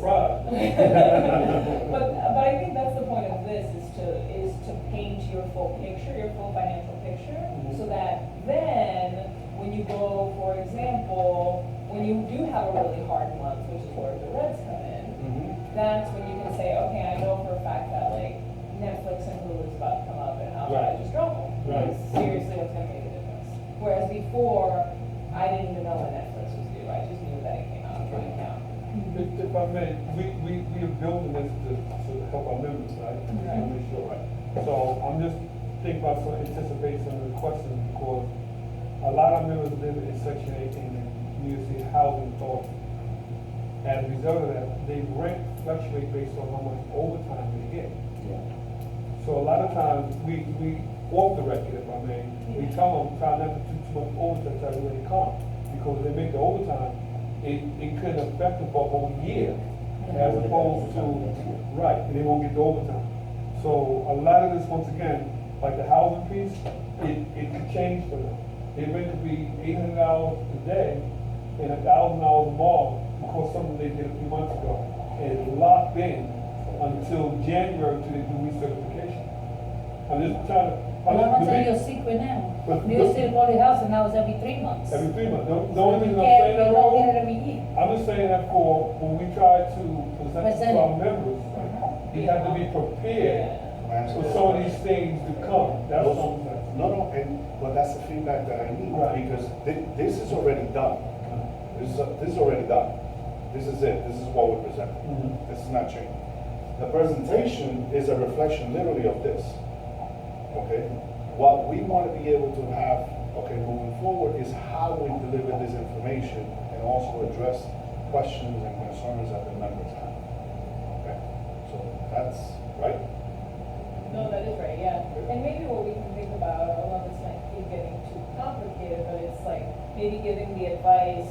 Right. But I think that's the point of this, is to paint your full picture, your full financial picture, so that then, when you go, for example, when you do have a really hard month, which is where the reds come in, that's when you can say, okay, I know for a fact that like Netflix and Hulu is about to come up, and how should I just drop them? Right. Because seriously, what's gonna make a difference? Whereas before, I didn't even know when Netflix was due, I just knew that it came out of my account. If I may, we are building this to help our members, right? Just to make sure, right? So I'm just thinking about some anticipation of the questions, because a lot of members live in Section 18 in New York City Housing Authority. As a result of that, they rent fluctuate based on how much overtime they get. So a lot of times, we off the record, if I may, we tell them, try not to do too much overtime until they really come. Because they make the overtime, it could affect them for a whole year, as opposed to, right, and they won't get the overtime. So a lot of this, once again, like the housing piece, it could change for them. Their rent could be $800 a day and $1,000 more because something they did a few months ago. And it's locked in until January till they do recertification. I'm just trying to. Well, I'm gonna tell you a secret now. New York City Public Housing now is every 3 months. Every 3 months. The So only you reason I'm can't, saying that, you don't get it Raul, every year. I'm just saying that for when we try to present it to our members, we have to be prepared for some of these things to come. That's what I'm saying. No, but that's the feedback that I need, Right. because this is already done. This is already done. This is it. This is what we present. This is not changing. The presentation is a reflection literally of this. Okay? What we want to be able to have, okay, moving forward, is how we deliver this information and also address questions and concerns that the members have. Okay? So that's right. No, that is right, yeah. And maybe what we can think about, although this might be getting too complicated, but it's like maybe giving the advice.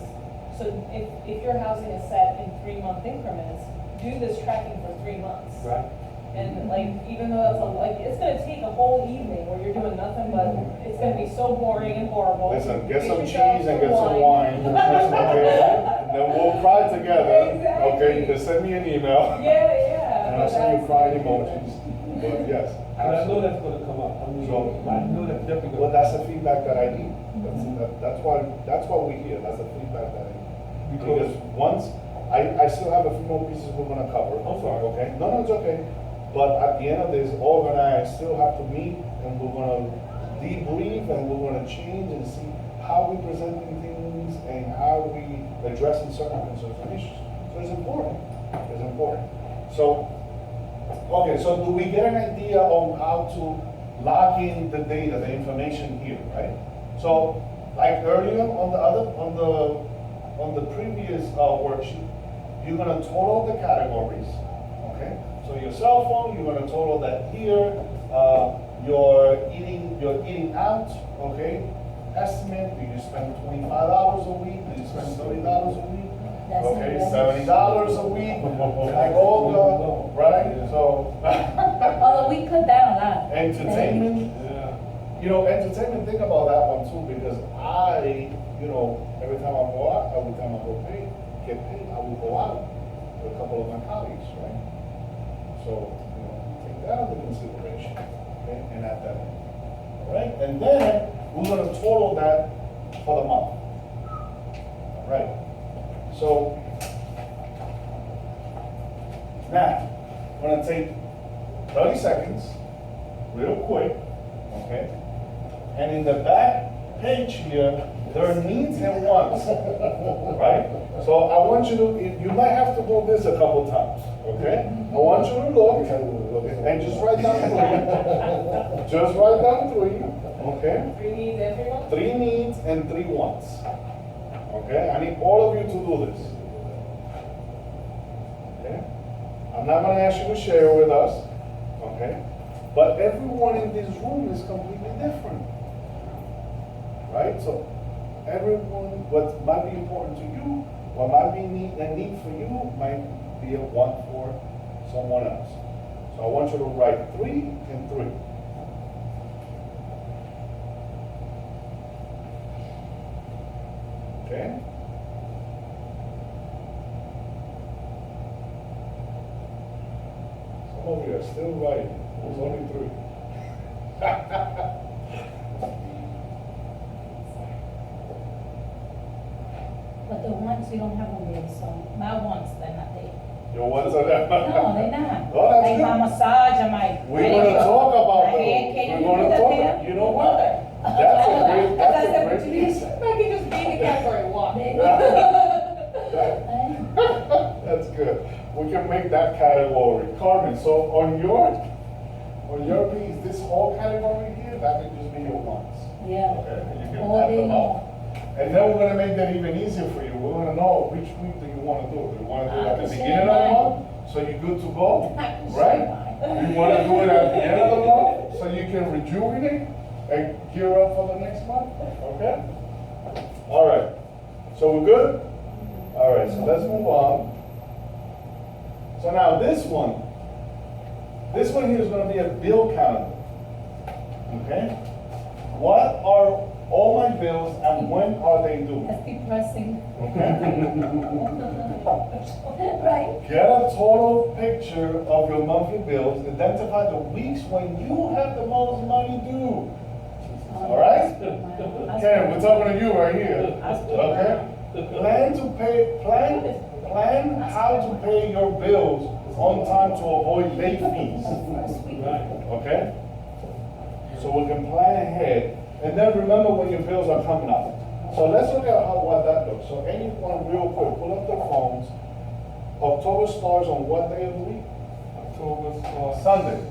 So if your housing is set in 3-month increments, do this tracking for 3 months. Right. And like, even though that's it's gonna take a whole evening where you're doing nothing, but it's gonna be so boring and horrible. Listen, get some Treat yourself cheese and to get some wine. Okay? And then we'll cry together. Exactly. Okay, you can send me an email. Yeah. And I'll send you crying emojis. But yes, And I know absolutely. that's gonna come up. I mean, So- I know that's definitely Well, gonna. that's the feedback that I need. That's why we're here. That's the feedback that I need. Because once, I still have a few more pieces we're gonna cover. I'm sorry. Okay? No, it's okay. But at the end of this, Olga and I still have to meet, and we're gonna debrief, and we're gonna change and see how we presenting things and how we addressing certain concerns and issues. So it's important. It's important. So, okay, so do we get an idea on how to log in the data, the information here, right? So, like earlier on the previous worksheet, you're gonna total the categories, okay? So your cell phone, you're gonna total that here. Your eating out, okay? Estimate, do you spend $25 a week? Do you spend $30 a week? That's Okay, it. $70 a week, like Olga, right? So, Although we cut down a lot. entertainment, Yeah. entertainment, think about that one too, because every time I go out, every time I get paid, I will go out with a couple of my colleagues, right? So, take that into consideration, okay, and add that in, all right? And then, we're gonna total that for the month, all right? So, now, I'm gonna take 30 seconds, real quick, okay? And in the back page here, there are needs and wants, right? So I want you to, you might have to do this a couple times, okay? I want you to look and just write down 3. Just write down 3, okay? 3 needs everyone? 3 needs and 3 wants. Okay, I need all of you to do this. Okay? I'm not gonna ask you to share with us, okay? But everyone in this room is completely different. Right? So everyone, what might be important to you, what might be a need for you, might be a want for someone else. So I want you to write 3 and 3. Okay? Come over here, still right. There's only 3. But the ones you don't have on there, so my ones, they're not there. Your ones are there? No, they're not. Oh, that's Like my good. massage and my. We're gonna talk about My those. hair, can you We're do gonna that talk, there? you know what? That's a great piece. I can just be in the category 1. That's good. We can make that category. Carmen, so on your piece, this whole category here, that could just be your ones. Yeah. Okay, and you can All add day them long. up. And then we're gonna make that even easier for you. We're gonna know which week do you wanna do. Do you wanna do it at the I can beginning share of the mine. month, so you're good to go? I can share Right? mine. You wanna do it at the end of the month, so you can rejuvenate and gear up for the next month? Okay? All right. So we're good? All right, so let's move on. So now this one here is gonna be a bill calendar. Okay? What are all my bills and when are they due? That's depressing. Okay? Right? Get a total picture of your monthly bills, identify the weeks when you have the most money due. All right? Karen, we're talking to you right here. Okay? Plan how to pay your bills on time to avoid late fees. Okay? So we can plan ahead. And then remember when your bills are coming up. So let's look at what that looks. So anyone real quick, pull up their phones. October starts on what day of the week? October starts. Sunday.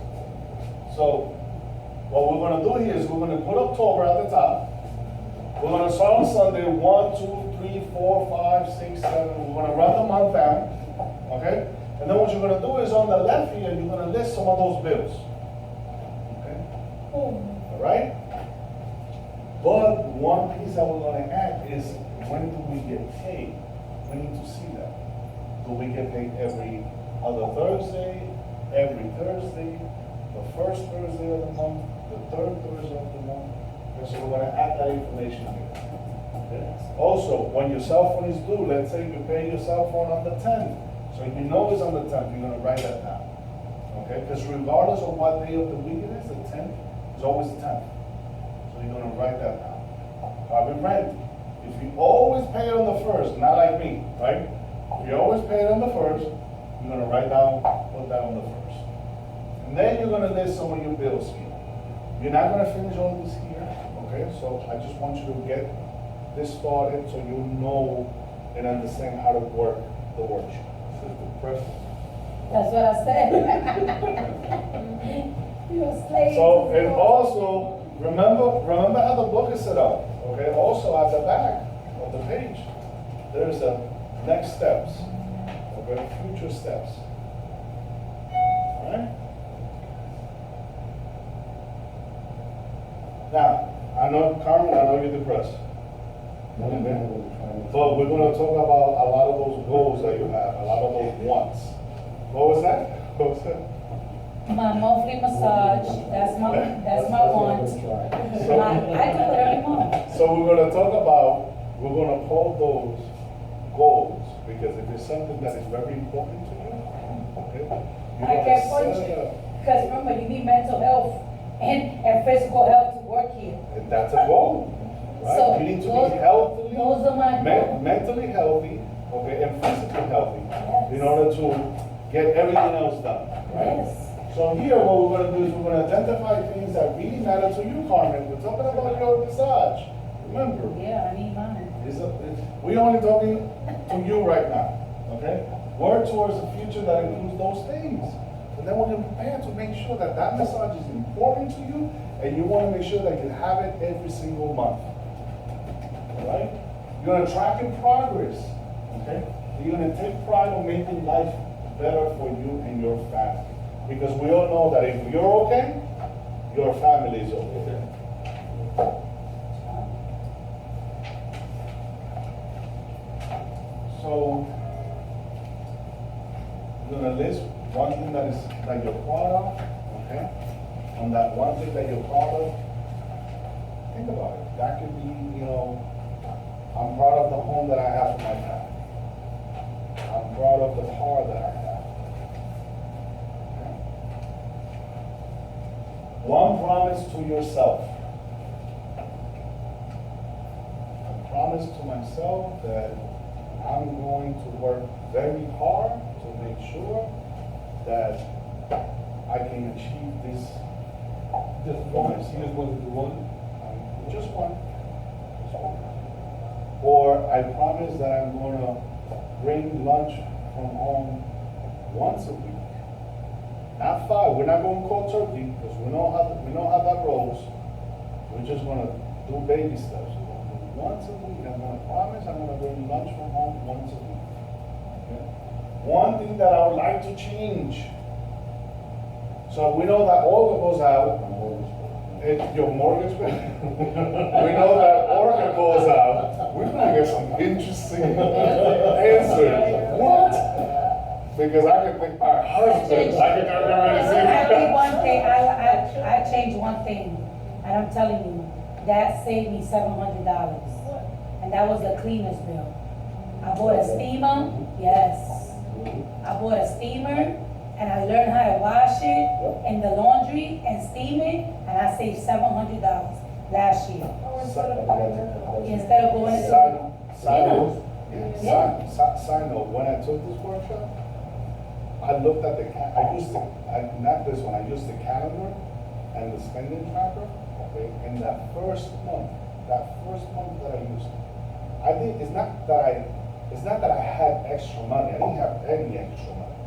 So what we're gonna do here is we're gonna put October at the top. We're gonna start on Sunday, 1, 2, 3, 4, 5, 6, 7. We're gonna run the month down, okay? And then what you're gonna do is on the left here, you're gonna list some of those bills. Okay? All right? But one piece that we're gonna add is when do we get paid? We need to see that. Do we get paid every other Thursday, every Thursday, the first Thursday of the month, the third Thursday of the month? And so we're gonna add that information here. Okay? Also, when your cell phone is due, let's say you pay your cell phone on the 10th. So you know it's on the 10th, you're gonna write that down. Okay? Because regardless of what day of the week it is, the 10th is always the 10th. So you're gonna write that down. Private rent. If you always pay it on the first, not like me, right? If you always pay it on the first, you're gonna write down, put that on the first. And then you're gonna list some of your bills here. You're not gonna finish all this here, okay? So I just want you to get this started so you know and understand how to work the worksheet. This is the press. That's what I said. You're a slave. So, and also, remember how the book is set up, okay? Also at the back of the page, there's a next steps, okay, future steps. All right? Now, I know, Carmen, I know you're depressed. But we're gonna talk about a lot of those goals that you have, a lot of those wants. What was that? What was that? My monthly massage, that's my want. I do it every month. So we're gonna talk about, we're gonna call those goals, because if it's something that is very important to you, okay? you're I gonna can't set punch it it, up. because remember, you need mental health and physical health to work here. And that's a goal, So, right? You need to those- be healthy, those are my goals. mentally healthy, okay, and physically healthy, Yes. in order to get everything else done, right? Yes. So here, what we're gonna do is we're gonna identify things that really matter to you, Carmen. We're talking about your massage, remember? Yeah, I need mine. We're only talking to you right now, okay? Work towards a future that includes those things. And then we're gonna prepare to make sure that that massage is important to you, and you wanna make sure that you have it every single month. All right? You're gonna track your progress, okay? You're gonna take pride on making life better for you and your family. Because we all know that if you're okay, your family is okay. So, you're gonna list one thing that you're proud of, okay? On that one thing that you're proud of, think about it. That could be, I'm proud of the home that I have for my family. I'm proud of the car that I have. Okay? promise to yourself. A promise to myself that I'm going to work very hard to make sure that I can achieve this. Just one, you just wanted to do one? Just one. Just one. Or I promise that I'm gonna bring lunch from home once a week. Not 5. We're not going cold turkey because we know how that rolls. We're just gonna do baby steps. We're gonna do once a week. I'm gonna promise I'm gonna bring lunch from home once a week. Okay? One thing that I would like to change. So we know that Olga goes out. Your mortgage bill. We know that Olga goes out. We're gonna get some interesting answers. What? Because I can think my husband. I can already see. I think one thing, I changed one thing, and I'm telling you, that saved me $700. And that was the cleaner's bill. I bought a steamer, yes. I bought a steamer, and I learned how to wash it in the laundry and steam it, and I saved $700 last year. Instead of going to. Side note, Yeah. side note, when I took this workshop, I looked at not this one, I used the calendar and the spending tracker, okay, and that first month that I used it, I think it's not that I had extra money, I didn't have any extra money,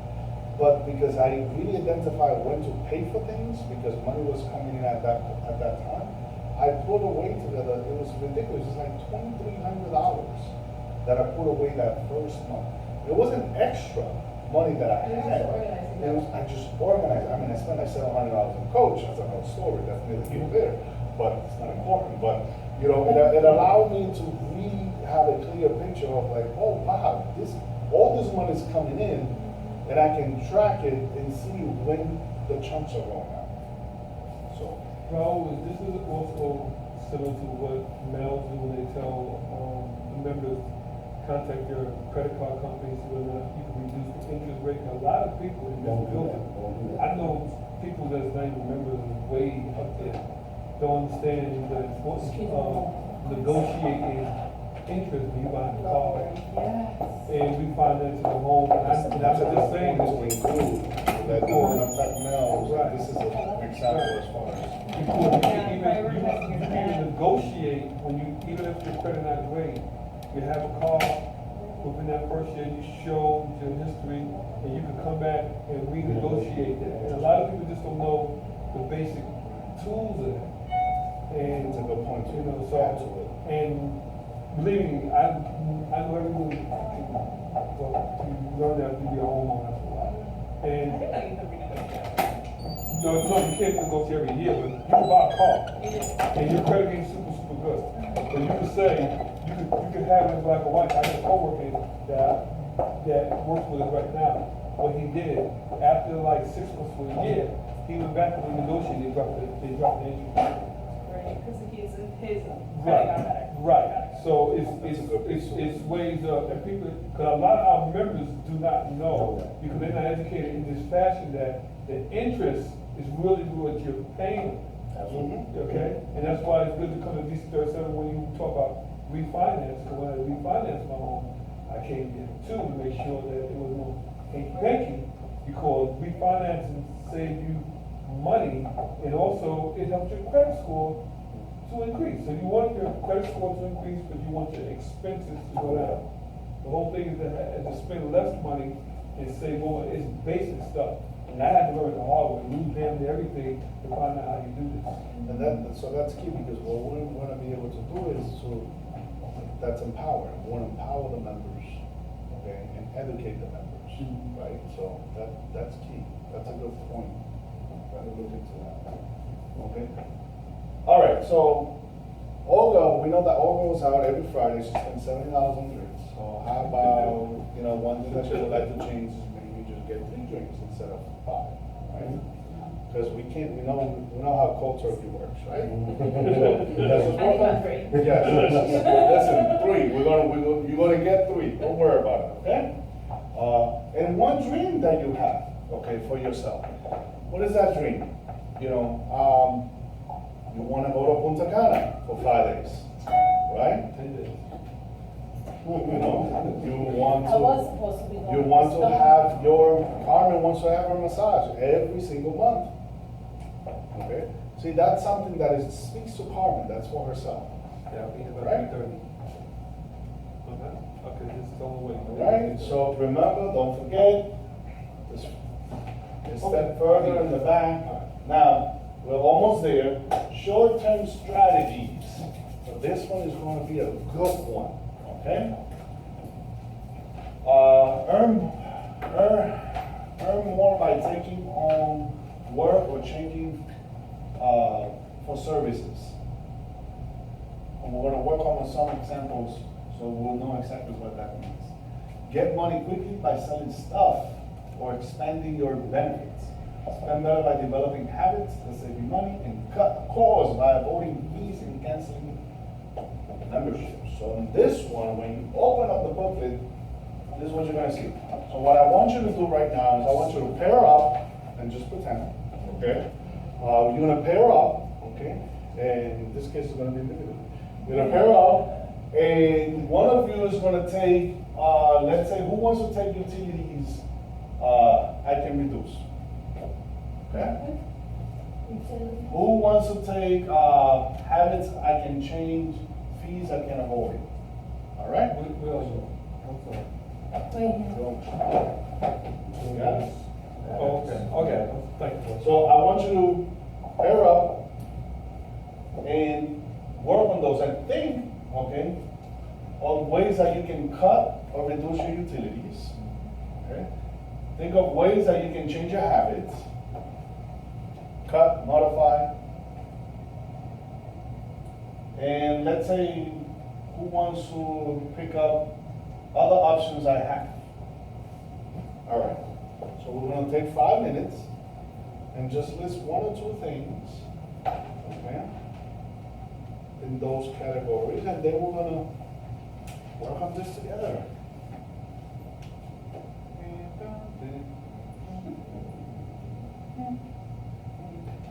but because I really identified when to pay for things, because money was coming in at that time, I put away together, it was ridiculous, it's like $2,300 that I put away that first month. It wasn't extra money that I had. I just organized. I mean, I spent like $700 on Coach. That's another story. That's neither here nor there, but it's not important. But you know, it allowed me to really have a clear picture of like, oh wow, all this money is coming in, and I can track it and see when the chunks are going out. So. Raul, this is also similar to what Mel do when they tell the members contact your credit card companies whether or not you can reduce the interest rate. A lot of people in this building, I know people that's not even members way up there, don't understand the importance of negotiating interest when you buy a car. And we finance the home, and I'm just saying to this. include that contact Mel. This is an example as far as. Because you can negotiate when even if your credit not great, you have a car within that first year, you show your history, and you can come back and renegotiate that. And a lot of people just don't know the basic tools of that. And It's a good point, you know, to add to it. and believe me, I know everyone you learn that to be a homeowner after a while. And no, you can't negotiate every year, but you can buy a car, and your credit ain't super good. So you can say, you could have it in black and white. I have a coworker that works with us right now. What he did, after like 6 months to a year, he went back and negotiated, they dropped the interest rate. Because his credit got better. Right. So it's ways of, and people, because a lot of our members do not know, because they're not educated in this fashion, that the interest is really what you're paying. Okay? And that's why it's good to come to DC 37 when you talk about refinance, because when I refinanced my home, I came here too to make sure that there was no hanky-panky, because refinancing saves you money, and also it helps your credit score to increase. So you want your credit score to increase, but you want your expenses to go down. The whole thing is to spend less money and save more. It's basic stuff. And I had to learn the hard way, lose damn near everything to find out how you do this. And so that's key, because what we want to be able to do is that's empowering. We want to empower the members, okay, and educate the members, right? So that's key. That's a good point. Gotta look into that. Okay. All right. So Olga, we know that Olga goes out every Friday. She spends $70 on drinks. So how about one thing that she would like to change is maybe just get 3 drinks instead of 5, right? Because we know how cold turkey works, right? Yes. Listen, 3. You're gonna get 3. Don't worry about it, okay? And one dream that you have, okay, for yourself. What is that dream? You wanna go to Punta Cana for 5 days, right? 10 days. You know, you want I was to, supposed to be going. you want to stuff. have Carmen wants to have her massage every single month. Okay? See, that's something that speaks to Carmen, that's for herself. Yeah, I'll be here by Right. 3:30. Okay, this is on the way. Right? So remember, don't forget, just a step further in the back. Now, we're almost there. Short-term strategies. So this one is going to be a good one, okay? Earn more by taking on work or changing for services. And we're going to work on some examples so we'll know exactly what that means. Get money quickly by selling stuff or expanding your benefits. Spend better by developing habits that save you money, and cut costs by avoiding fees and canceling memberships. So in this one, when you open up the booklet, this is what you're gonna see. So what I want you to do right now is I want you to pair up and just pretend, okay? You're gonna pair up, okay? And in this case, it's gonna be individual. You're gonna pair up, and one of you is gonna take, let's say, who wants to take utilities, I can reduce? Okay? Who wants to take, habits I can change, fees I can avoid? All right? We also, I'm sorry. Got it? Oh, okay, thank you. So I want you to pair up and work on those and think, okay, on ways that you can cut or reduce your utilities. Okay? Think of ways that you can change your habits. Cut, modify. And let's say who wants to pick up other options I have. All right. So we're gonna take 5 minutes and just list 1 or 2 things, okay, in those categories, and then we're gonna work on this together.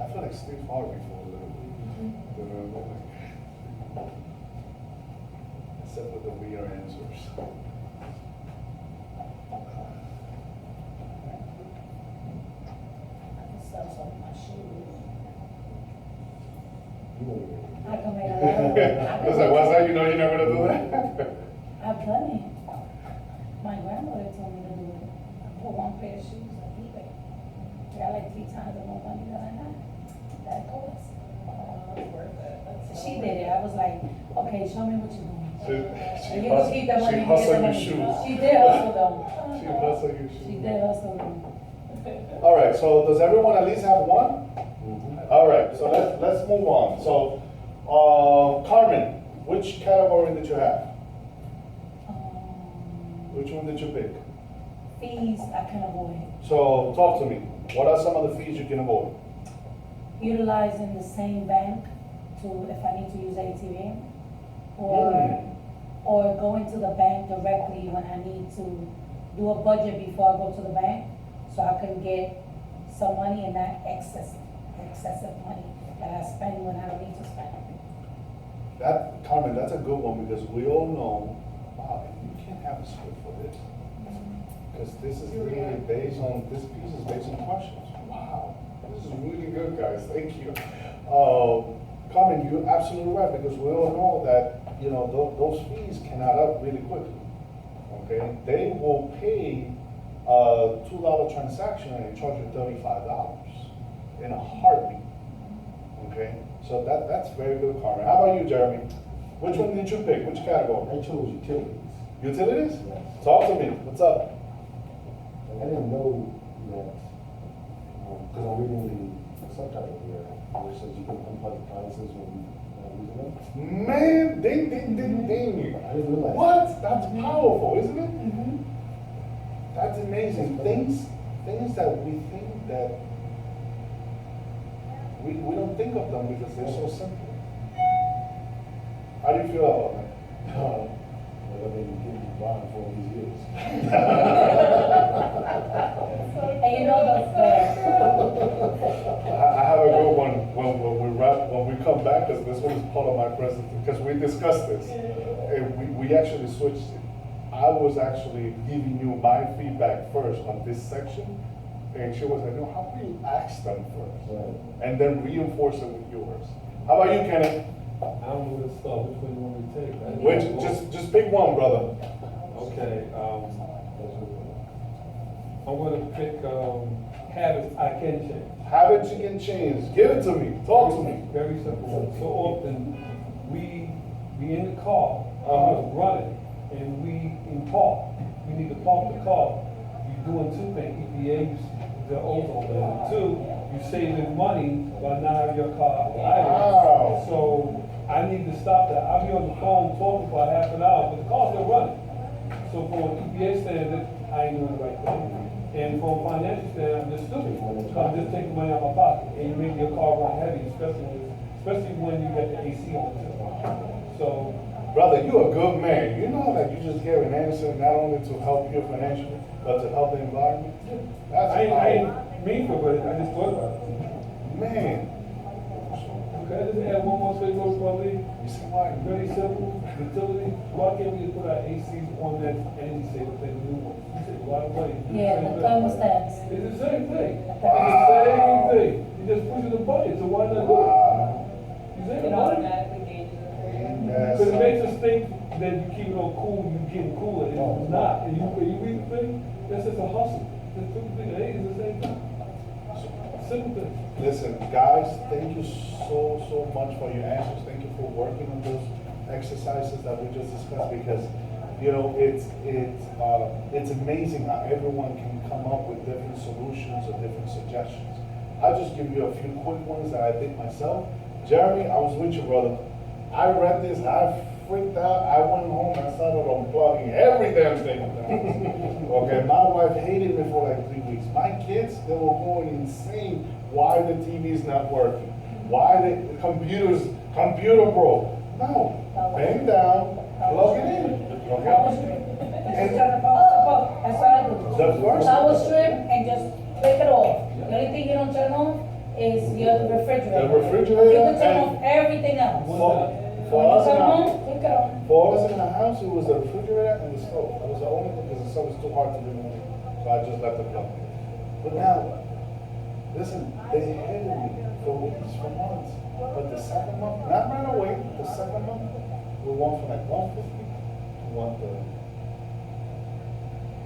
I feel like Steve Harvey for a little bit. Except with the weird answers. I can make a lot of. Listen, what's that? You know you're not gonna do that? I've done it. My grandmother told me to do it. I put one pair of shoes on eBay. I got like 3 times the more money than I had. That cost. It's worth it. That's She did it. I was like, okay, show me what you're doing. She And you just keep the money. she you get the hustled your money. shoes. She did hustle though. She hustled your She shoes. did hustle though. All right, so does everyone at least have one? All right, so let's move on. So, Carmen, which category did you have? Which one did you pick? Fees I can avoid. So, talk to me. What are some of the fees you can avoid? Utilizing the same bank to, if I need to use ATM, or going to the bank directly when I need to do a budget before I go to the bank, so I can get some money and not excessive money that I spend when I don't need to spend. That, Carmen, that's a good one because we all know, wow, you can't have a script for this. Because this is really based on, this piece is based on questions. Wow, this is really good, guys, thank you. Carmen, you're absolutely right because we all know that, you know, those fees can add up really quickly. Okay, they will pay a $2 transaction and charge you $35 in a heartbeat. Okay, so that's very good, Carmen. How about you, Jeremy? Which one did you pick? Which category? I chose utilities. Utilities? Yes. Talk to me. What's up? I didn't know that, because I'm reading the subtitle here, where it says you can unplug appliances when you're not using them. Man, ding, ding, ding, ding. I didn't realize. What? That's powerful, isn't it? That's amazing. Things that we think that we don't think of them because they're so simple. How do you feel about that? Well, I've been getting bond for all these years. And you know I have a good one when we come come back, because this one is part of my presentation, because we discussed this. And we actually switched it. I was actually giving you my feedback first on this section, and she was like, no, how about you ask them first? Right. And then reinforce it with yours. How about you, Kenneth? I don't know where to start, which one you want me to take? Which, just pick one, brother. Okay, I'm gonna pick, habits I can change. Habits you can change. Give it to me. Talk to me. Very simple. So often, we in the car, running, and we in park. We need to park the car. You're doing two things. EPA, the ozone. And two, you're saving money by not having your car idle. Wow. So I need to stop that. I'll be on the phone talking for half an hour, but the car's still running. So from an EPA standard, I ain't doing the right thing. And from a financial standard, I'm just stupid. I'm just taking money out of my pocket. And you make your car run heavy, especially when you get the AC on too. So, Brother, you're a good man. You know that you just gave an answer not only to help you financially, but to help the environment? That's I power. ain't mean for it, I just thought about it. Man, Okay, I just add one more thing, Rose Lee. you see why? Very simple, utility, why can't we just put our ACs on that energy saver thing, new ones? You said, why, Yeah, the thermostats. It's the same thing. It's Wow. the same thing. You just push the button, so why not do it? Wow. You It save money. automatically gauges it for you. Yes. Because it makes us think that you keep it on cool, you getting cooler, and it's not. And you read the thing, that's just a hustle. That's two things, it ain't the same thing. Simple thing. Listen, guys, thank you so much for your answers. Thank you for working on those exercises that we just discussed, because, you know, it's amazing how everyone can come up with different solutions or different suggestions. I'll just give you a few quick ones that I did myself. Jeremy, I was with you, brother. I read this, I freaked out. I went home and started unplugging every damn thing in the house. Okay, my wife hated me for like 3 weeks. My kids, they were going insane. Why the TV is not working? Why the computer broke? No, bang down, plug it in. Power Okay. strip. Just turn the power, that's what I do. The first- Power strip and just click it off. The only thing you don't turn off is your refrigerator. The refrigerator You can turn and- off everything else. For When you us in come our, home, click it on. for us in the house, it was the refrigerator and the stove. That was the only thing, because the stove was too hard to remove. So I just left it plugged in. But now, listen, they hated me for weeks, for months. But the second month, not right away, the second month, we went from like 150 to 130.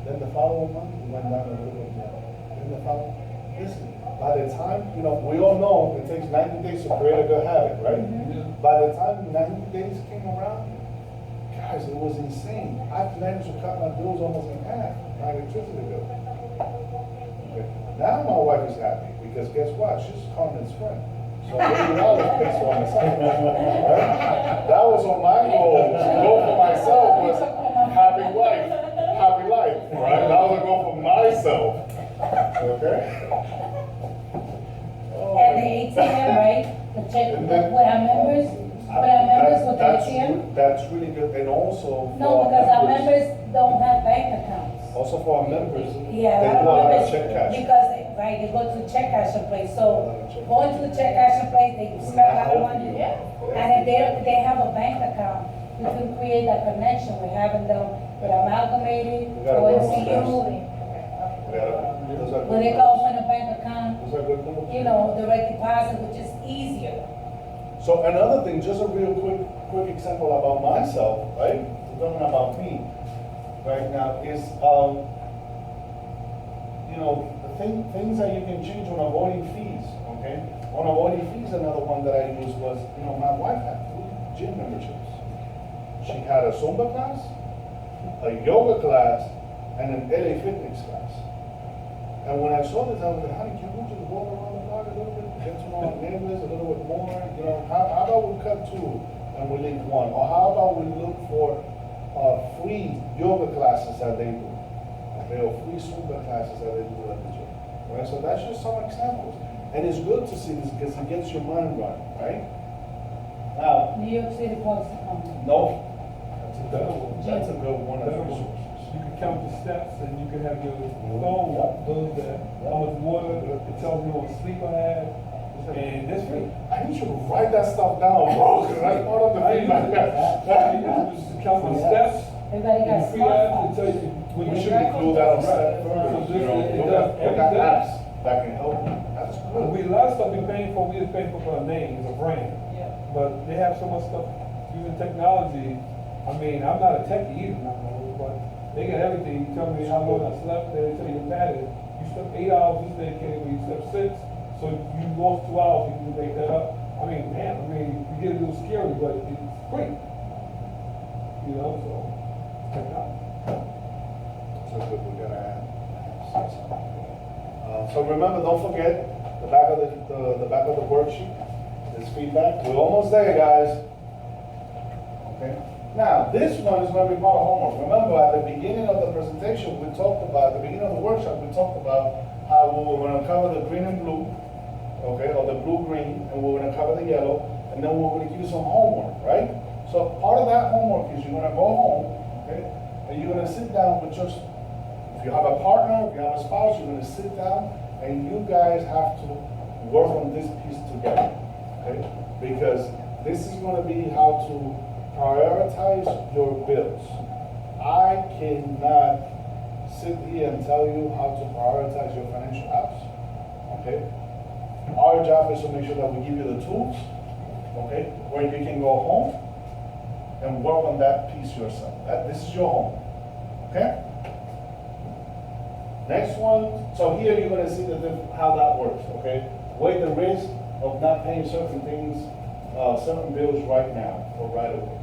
Then the following month, we went down a little bit more. Then the following, listen, by the time, you know, we all know it takes 90 days to create a good habit, right? By the time 90 days came around, guys, it was insane. I managed to cut my bills almost in half, my electricity bill. Okay. Now my wife is happy, because guess what? She's Carmen's friend. So $80 pays for myself. Right? That was on my goal. The goal for myself was happy wife, happy life. Right? That was a goal for myself. Okay? And the ATM, right? The check, And then- with our members, with the ATM. That's really good, and also. No, for because our members don't have bank accounts. Also for our members, Yeah, they a go lot out of of check cash. because, right, they go to check cashing place, so going to the check cashing place, they spend a lot of money. And if they have a bank account, we can create a connection with having them with Amalgamated We gotta or work on NCU. Those are When they good go numbers. open a bank account, Those are good numbers. you know, direct deposit, which is easier. So another thing, just a real quick example about myself, right? We're talking about me right now is, you know, things that you can change on avoiding fees, okay? On avoiding fees, another one that I used was, you know, my wife had 3 gym memberships. She had a Zumba class, a yoga class, and an LA Fitness class. And when I saw this, I was like, honey, can we just walk around the block a little bit, get to know our neighbors a little bit more? You know, how about we cut 2 and we leave 1? Or how about we look for free yoga classes that they do? Okay, or free Zumba classes that they do at the gym. Right? So that's just some examples. And it's good to see this because it gets your mind running, right? Now, New York City Police Department. no, that's a good one of the resources. You can count the steps and you can have your phone, those that, how much water, it tells you how much sleep I had. It's And it's free. I need you to write that stuff down, bro, because that's part of the I use feedback. it. Just count my steps. Everybody got And free apps to smartphones. tell you when We you should should include that on step Right. first, So you know, it look does at everything. apps that can help you. That's good. We, a lot of stuff we paying for, we just paying for a name, it's a brand. Yeah. But they have so much stuff using technology. I mean, I'm not a techie either, but they got everything. You tell me how long I slept, they tell you the pattern. You slept 8 hours this day, Kenny, you slept 6. So you lost 2 hours, you can make that up. I mean, man, you get a little scary, but it's great. You know, so technology. So good, we're gonna add. So remember, don't forget, the back of the back of the worksheet is feedback. We're almost there, guys. Okay? Now, this one is gonna be part of homework. Remember, at the beginning of the presentation, at the beginning of the workshop, we talked about how we were gonna cover the green and blue, okay, or the blue-green, and we're gonna cover the yellow, and then we're gonna give you some homework, right? So part of that homework is you're gonna go home, okay, and you're gonna sit down with just, if you have a partner, if you have a spouse, you're gonna sit down, and you guys have to work on this piece together, okay? Because this is gonna be how to prioritize your bills. I cannot sit here and tell you how to prioritize your financial apps, okay? Our job is to make sure that we give you the tools, okay, where you can go home and work on that piece yourself. This is your home, okay? Next one, so here you're gonna see how that works, okay? Weigh the risk of not paying certain things, certain bills right now or right away.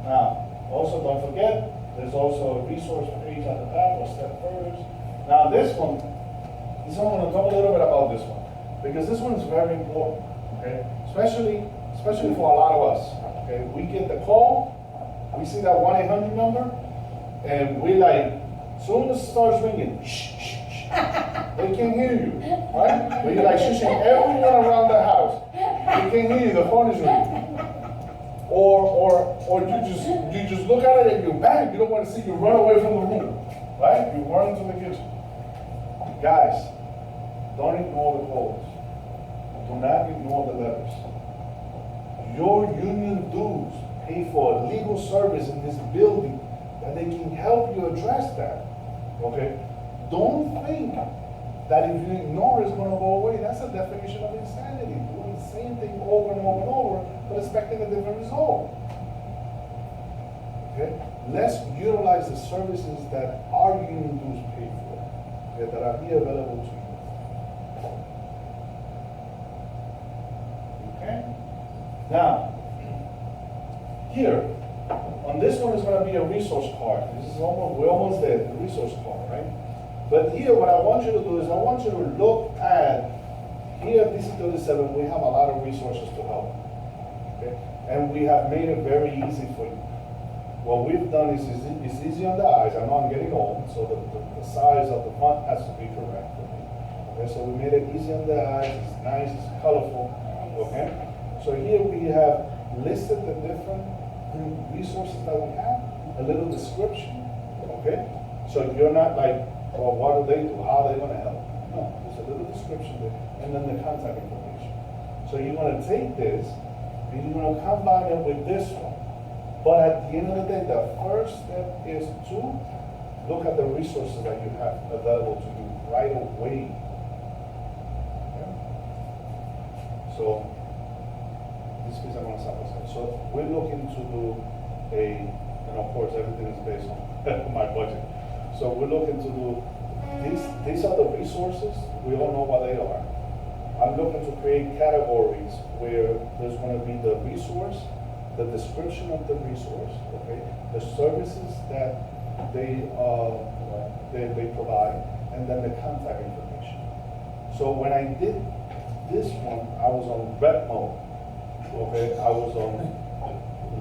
Now, also don't forget, there's also a resource page at the back or step first. Now this one, I'm gonna talk a little bit about this one, because this one is very important, okay? Especially for a lot of us, okay? We get the call, we see that 1-800 number, and we like, soon as it starts ringing, shh, shh, shh. They can't hear you, right? But you're like shushing everyone around the house. They can't hear you, the phone is ringing. Or you just look at it and you bang, you don't want to see, you run away from the room, right? You run into the kitchen. Guys, don't ignore the calls. Do not ignore the letters. Your union dues pay for a legal service in this building that they can help you address that. Okay? Don't think that if you ignore it's going to go away. That's a definition of insanity. Doing the same thing over and over and over, but expecting a different result. Okay? Let's utilize the services that our union dues pay for, okay, that are here available to you. Okay? Now, here, on this one is going to be a resource card. We're almost there, the resource card, right? But here, what I want you to do is I want you to look at, here at DC37, we have a lot of resources to help, okay? And we have made it very easy for you. What we've done is it's easy on the eyes. I know I'm getting old, so the size of the font has to be correct for me. Okay, so we made it easy on the eyes, it's nice, it's colorful, okay? So here we have listed the different resources that we have, a little description, okay? So you're not like, well, what do they do? How are they gonna help? No, there's a little description there, and then the contact information. So you're gonna take this, and you're gonna combine it with this one. But at the end of the day, the first step is to look at the resources that you have available to you right away. Okay? So, this piece I'm gonna stop myself. So we're looking to do and of course everything is based on my budget. So we're looking to do, these are the resources, we all know what they are. I'm looking to create categories where there's gonna be the resource, the description of the resource, okay, the services that they provide, and then the contact information. So when I did this one, I was on rep mode, okay, I was on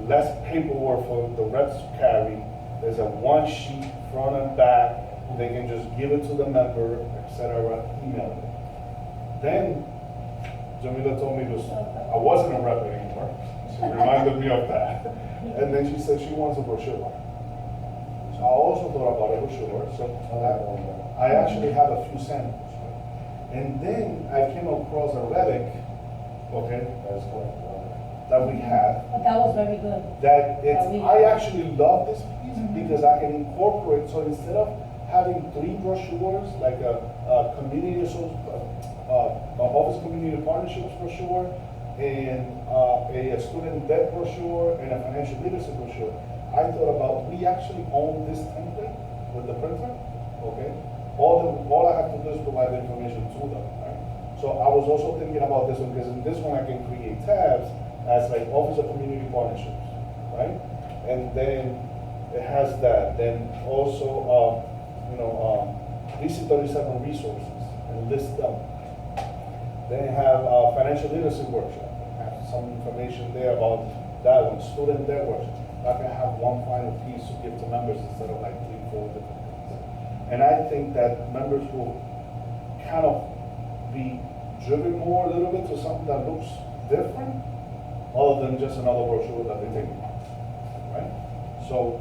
less paperwork for the reps to carry. There's a one sheet, front and back, they can just give it to the member, etc., email it. Then, Jamila told me I wasn't a rep anymore. She reminded me of that. And then she said she wants a brochure. So I also thought about a brochure. So I actually have a few samples. And then I came across a relic, okay, That's correct. that we have, But that was very good. that it's, That we I have. actually love this piece because I can incorporate, so instead of having 3 brochures, like a community, office community partnerships brochure, and a student debt brochure, and a financial literacy brochure, I thought about, we actually own this template with the printer, okay? All I have to do is provide the information to them, right? So I was also thinking about this one, because in this one I can create tabs as like Office of Community Partnerships, right? And then it has that, then also, DC 37 resources, and list them. Then you have financial literacy workshop, have some information there about that one, student debt workshop. I can have one final piece to give to members instead of like 3, 4 different things. And I think that members will kind of be driven more a little bit to something that looks different, other than just another brochure that they take, right? So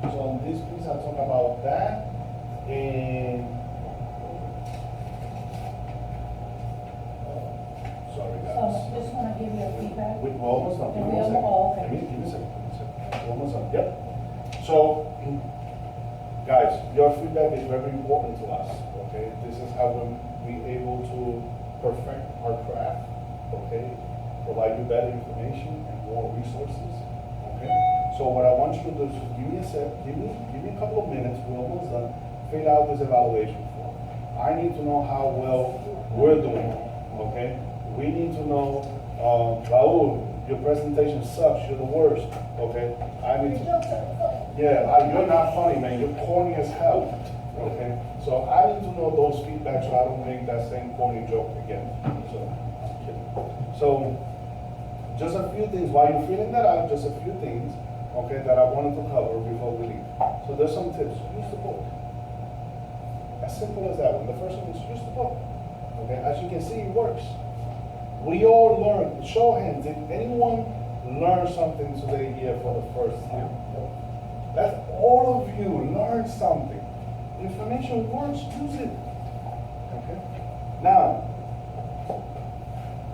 on this piece, I talk about that, and sorry So guys. just wanna give you a feedback. We're almost done. Give me We one second. almost- oh, okay. Give me a second. We're almost done. Yep. So, guys, your feedback is very important to us, okay? This is how we'll be able to perfect our craft, okay? Provide you better information and more resources, okay? So what I want you to do is give me a couple of minutes, we're almost done, fill out this evaluation form. I need to know how well we're doing, okay? We need to know, Raul, your presentation sucks, you're the worst, okay? I need to, you're not funny, man, you're corny as hell, okay? So I need to know those feedbacks so I don't make that same corny joke again, so, I'm kidding. So, just a few things, while you're filling that out, just a few things, okay, that I wanted to cover before we leave. So there's some tips, use the book. As simple as that one, the first one is use the book, okay? As you can see, it works. We all learn, show of hands, did anyone learn something today here for the first time? That's all of you learn something. Information works, use it. Okay? Now,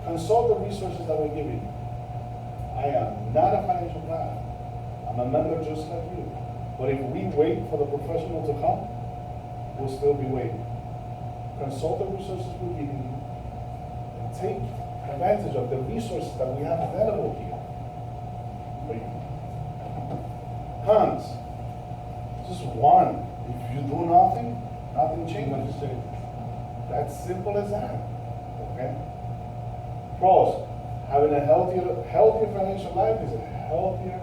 consult the resources that we're giving you. I am not a financial planner. I'm a member just like you. But if we wait for the professional to come, we'll still be waiting. Consult the resources we're giving you and take advantage of the resources that we have available here for you. Cons, just one. If you do nothing, nothing changes. That's simple as that. Okay? Pros, having a healthier financial life is a healthier